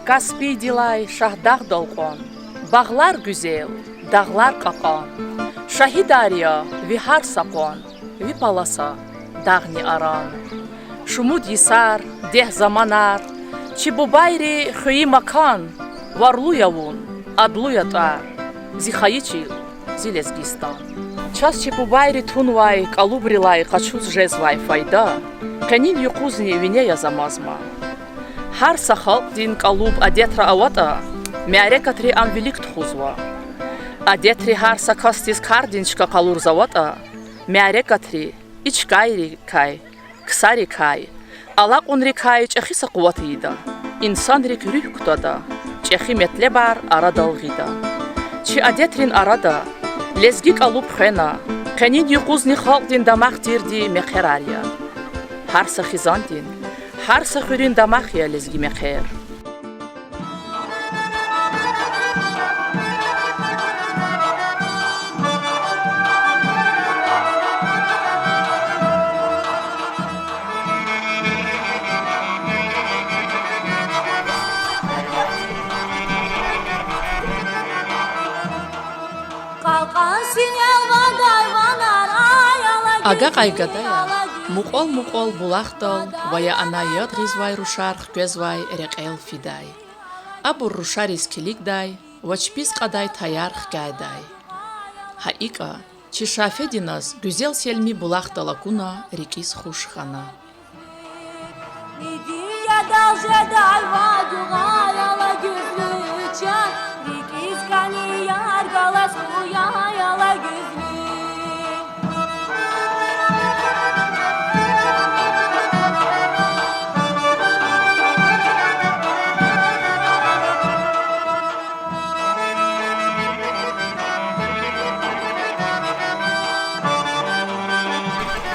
Каспий дилай шаҳдағ долқон, бағлар гүзел, дағлар қақан, шаҳи дарья виҳар сақан, випаласа дағни аран. Шумуд исар, деҳ заманар, чи бу байри хуи макан, варлуявун, адлуятар, зихаичил, зилезгистан. Час чи бу байри тунвай, калубрилай, қачуз жезвай файда, қенин юқузни винея замазма. Ҳар сахал дин калуб адетра авата, меарекатри амвилик тхузва. Адетри ҳар сакастис кардинчка калурзавата, меарекатри ичкайри кай, ксари кай, алақунри кай чехиса қуватида, инсанри кюрюх кутада, чехи метлебар ара далғида. Чи адетрин арада, лезги калуб хена, қенин юқузни халдин дамақ дирди меқерария. Ҳар сахизандин, ҳар сахурин дамақ я лезги меқер. Ага қайгадая, муқол булахтал, вая анайот ризвай рушарх квезвай реқел фидай. Абур рушарис киликдай, вачпис қадай таярх гайдай. Хаика, чи шафединаз гүзел селми булахтала куна рикис хушхана.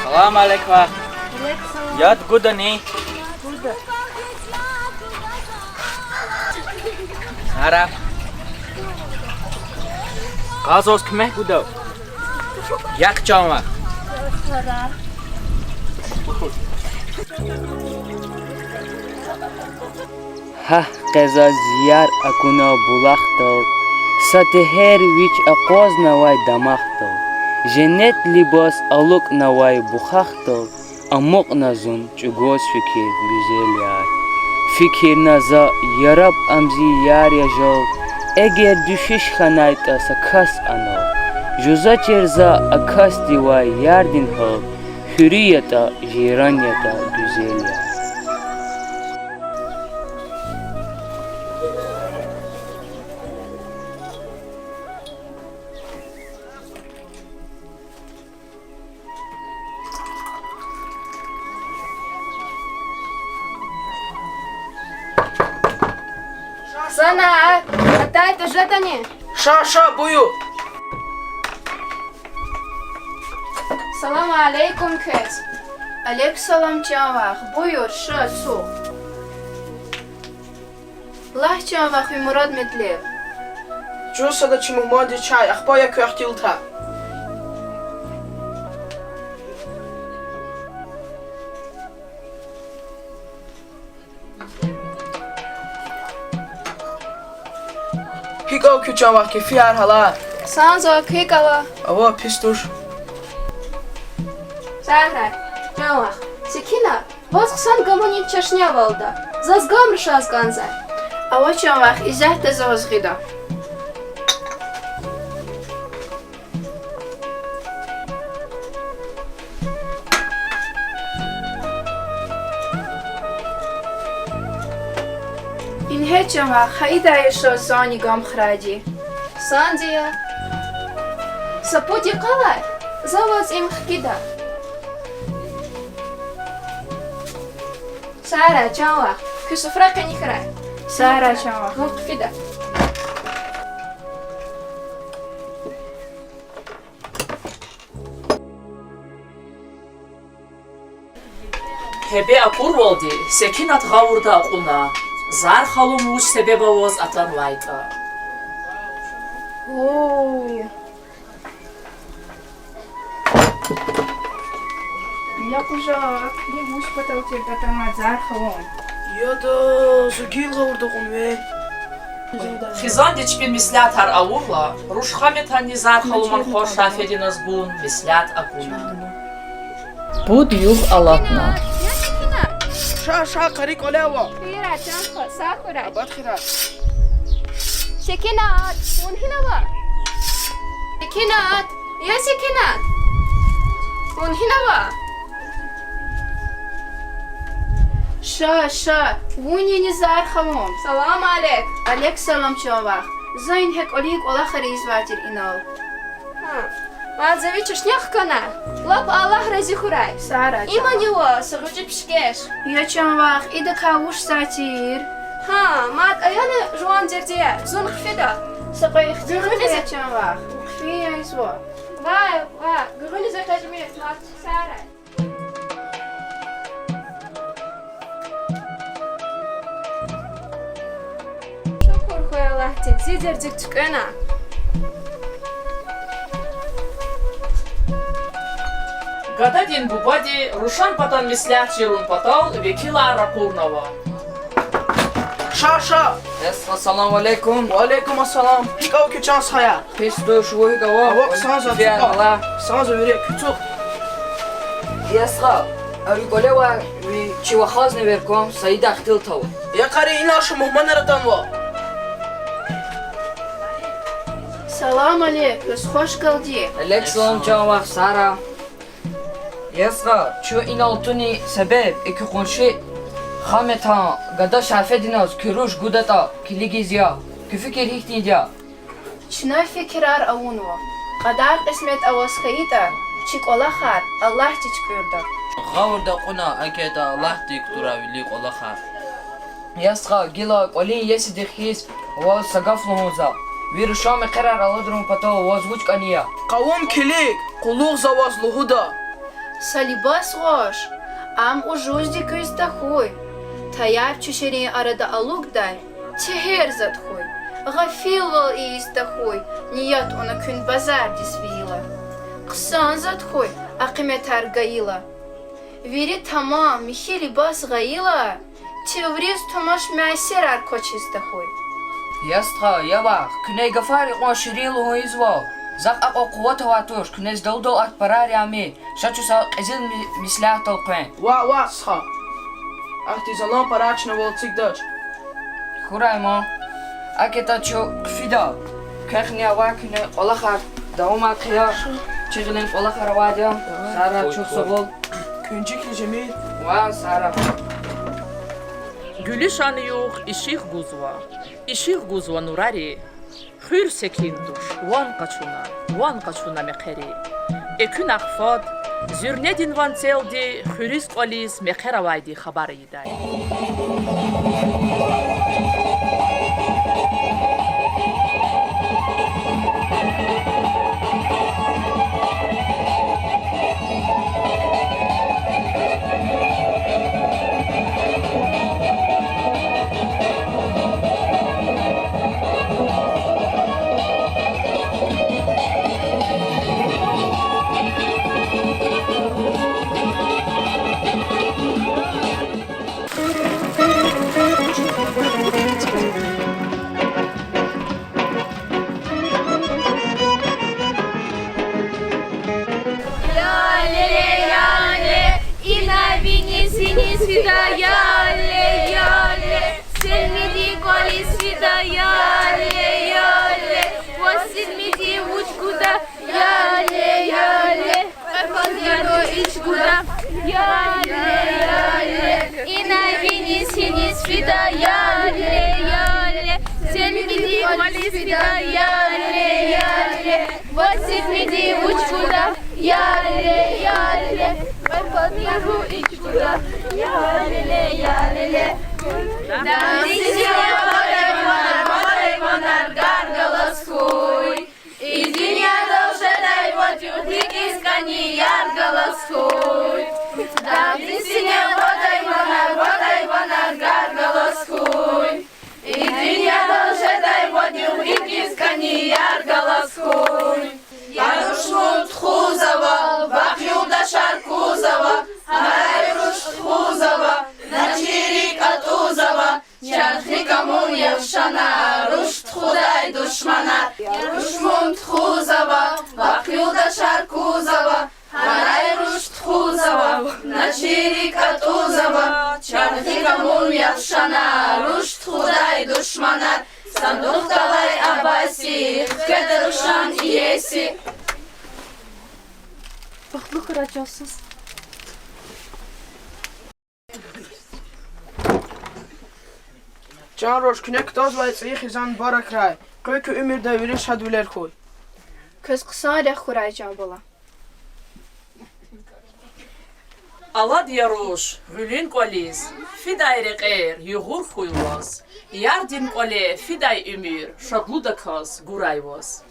Салам алейкум. Яд гудани. Сара. Газос кме гудав. Як чама. Ха qeza ziyar akuna bulaqtov, sather vich aqoz naway damaqtov, cennet libas aluk naway buxaqtov, amuq nazun çugos fikir güzel yar. Fikir naza yarab amzi yar yajov, eğer düşüş xanayta sakas anov, juza çerza akas divay yardin hov, hürriyeta jiranyata güzel yar. Sana, aтай to żadanie. Ша, бую. Salam aleykum kız. Aleyküm çavaq. Buyur, şa, su. Lah çavaq ve Murad Medlev. Джусада чи мумоди чай, ахбоя квартилта. Hiko küçava ki fiyar hala. Sanzo kikala. Ava pistur. Sahra, çavaq. Sekina, vazqsan gamonin çaşnya valda. Zazgam rşazganza. Ava çavaq izah da zazgida. Inhečava, haida jeszcze zoni gom chradi. Sandia. Sapudi qalay. Zavaz im khkida. Sara çava. Kusufra kanikra. Sara çava. Gom khkida. Hebe akur voldi, sekinat gavurda aquna. Zar xalum uç sebebavoz atan vayta. Я кужа, не муж потолчит, это мазар халон. Яда, загил гавурда гунве. Хизан дичпин мислят хар аугла, рушхамета низар халуман хош шафедин азгун мислят акуна. Буд юг алатна. Ша қарик олева. خيرا جانفا ساكورا Абад хират. سكينات وين هنا بقى سكينات يا سكينات وين هنا بقى شا وين نزار خموم سلام عليك عليك سلام شوبا زين هيك أوليك ولا خريز واتر إنال ما زوي تشنيخ كنا لب الله رزي خراي سارة إما نيوا سرجي بشكش يا شوبا إذا كاوش ساتير ها مات أيانا جوان جردية زون خفيدا سقي اختياري يا شوبا خفي يا يسوع وا قولي زي تجميع مات سارة شكر خويا الله تنزي دردك تكنا Гададин бубади рушан патан мислят чирун патал векила ракурнава. Ша. Ассаламу алейкум. Ва алейкум ассалам. Хикау ки чанс хая. Песто швой гава. Авак санза Фиарла. Санза вере küçük. Ясха. Ариколева чива хазне верком Саида хтил тав. Ya qarı ina şu muhman aradan va. Салам алейкум, хош галди. Алексалам Джанвах Сара. Ясха, чу иналтуни себеб эки конши хамета гада шафединаз кируш гудата килигизя. Küfikir hihtidya. شنا فكرار أونوا قدار قسمت أوسخيتا چيك ألاخار الله تشكردا Gavurda quna aketa Allah diktura vili qolaxa. Ясха гила колин еси дихис ва сагафлуza. Вир шаме қарар аладрум пата возвуч кания. Qavum kilik. Quluq zavaz luhuda. салибас гош ам ужузди кыста хуй таяр чушери арада алугдай чехер зат хуй гафил вал иста хуй ният она күн базар дисвила қсан зат хуй ақиметар гаила вири тамам михи либас гаила тевриз томаш мясер ар кочиста хуй Ясха ява кне гафари қон ширилу хуизва. Зак ако қуата ватуш кнез долдол ат парари ами. Шачу са қизил мислят толпен. Wa scha. Ахти залам парачна вол цигдач. Хурайма. Акета чо қфида. Кахни ава кне олахар даума қия. Чиғилин олахар вадя. Сара чух собол. Küncik Cemil. Ва Сара. Gülüşanı yok işih guzva nurari. Хюр секиндуш ван качуна мехери. Экүн ахфад зюрнедин ван целди хюрис колис мехеравайди хабар идай. Яли, сельмиди коли свида, яли, восельмиди учкуда, яли, подъяду ичкуда, яли, и на вине сини свида, яли, сельмиди коли свида, яли, восельмиди учкуда, яли, подъяду ичкуда, яли. Монар гаргалас хуй. И dünya dolşeday votюхlik iskani yargalas хуй. Dağdisine voday monar gargalas хуй. И dünya dolşeday votюхlik iskani yargalas хуй. Янушлут хузава, вахюда шаркузава, Хайруш хузава, начирик ату дашманар. Рушмунд хузава, вахюлда шаркузава, Харай рушт хузава, начирик атузава, Чархика мун явшана, рушт худай душманар. Сандух талай абаси, кедерушан иеси. Can roş künek toz ve tsiyik izan barak ray. Köykü ümür deviri şadüler koy. Көз қысаре хурайжа бола. Ala diyaruş, gülün koliz, fiday reqer, yugur kuyvaz. Yardim kole, fiday ümür, şadlu da kaz, gurayvaz.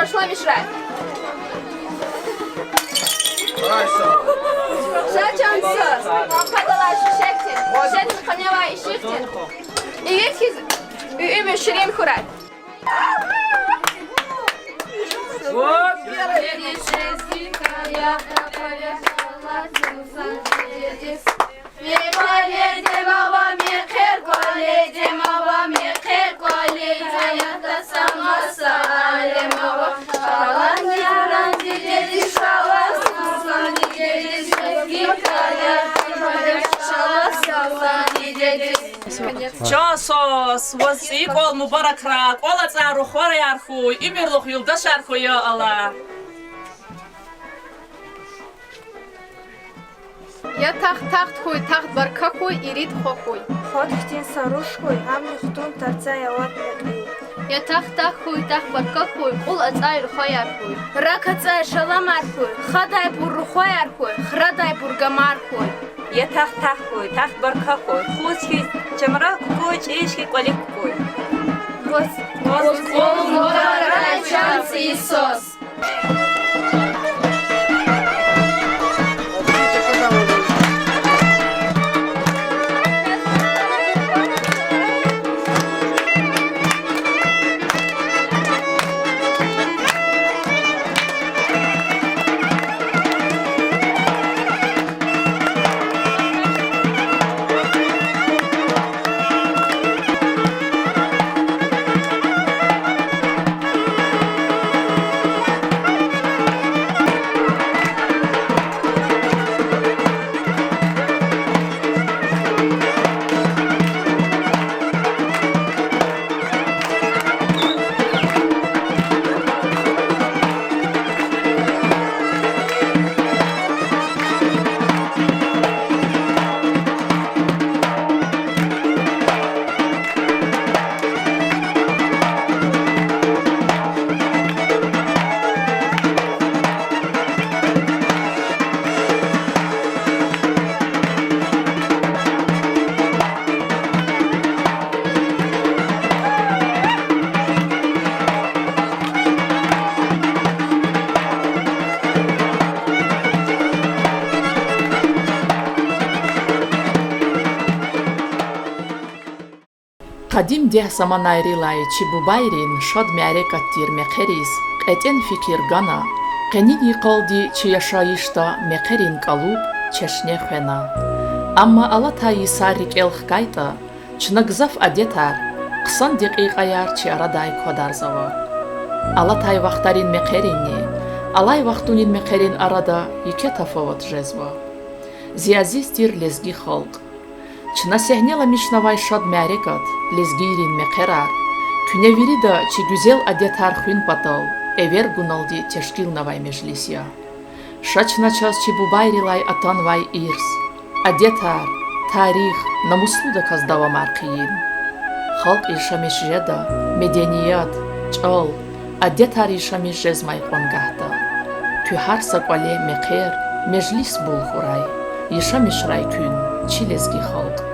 Пошла мешать. Шачансыз, қадалашы шәктен, шәтін қанева ешектен. Егетхіз үйімі шірен құрай. Часос, вас икол мубаракрак, ола цару хорярхуй, имирлух юлдашархуй, я Аллах. Я тахт хуй, тахт барка хуй, ирид хо хуй. Ходихтин саруш хуй, ҳам юхтун тарца яват мекӣ. Я тахт хуй, тахт барка хуй, ул ацайр хояр хуй. Рак ацай шаламар хуй, хадай бур хояр хуй, храдай бургамар хуй. Я тахт хуй, тахт барка хуй, хузки чамра хуй, чишки колик хуй. Воз колу мударай чанс Иисус. قدیم ده زمانایری لای چی بوبایرین شاد معرکتیر مقریز قطن فکر گنا قنینی قلدی چی یشایشتا مقرین قلوب چشنه خنا اما الله تایی ساریک الخ کایتا چنگزف ادیتر قسن دقیقه یار چی ارادای کدار زوا الله تای وقتارین مقرینی الله وقتونین مقرین ارادا یکی تفاوت جزوا زیازیستیر لزگی خلق چنا سهنیلا میشنوای شاد معرکت لزگیرین مقرار کنه ویریدا چی güzel ادیتر خوین پتال evер гуналди тешкил навай межлисия. Шачна час чи бубайрилай атан вай ирс. Адетар, тарих, намуслуда каздава марқиин. Халк ишамиш жеда, меденият, чал, адетар ишамиш жезмай қонгахта. Кюхар саквале меқер, межлис бул хурай. Ишамиш рай күн, чилезги халк.